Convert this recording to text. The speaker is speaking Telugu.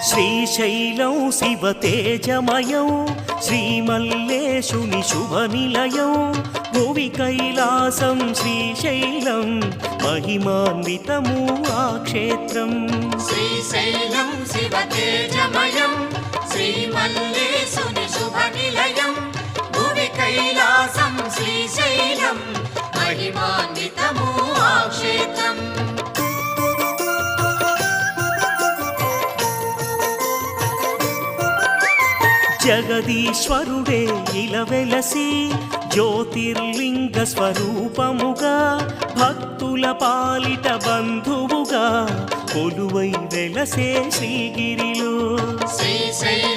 శ్రీశైలం శివతేజమయం శ్రీమల్లేశుని శుభనిలయం భువి కైలాసం శ్రీశైలం మహిమాన్వితము ఆ క్షేత్రం. శ్రీశైలం శివతేజమయం శ్రీమల్లేశుని శుభనిలయం భువి కైలాసం శ్రీశైలం మహిమాన్వితము ఆ క్షేత్రం. జగదీశ్వరుడే ఇలవెలసి జ్యోతిర్లింగ స్వరూపముగా భక్తుల పాలిట బంధువుగా కొలువై వెలసే శ్రీగిరిలో. శ్రీశైలం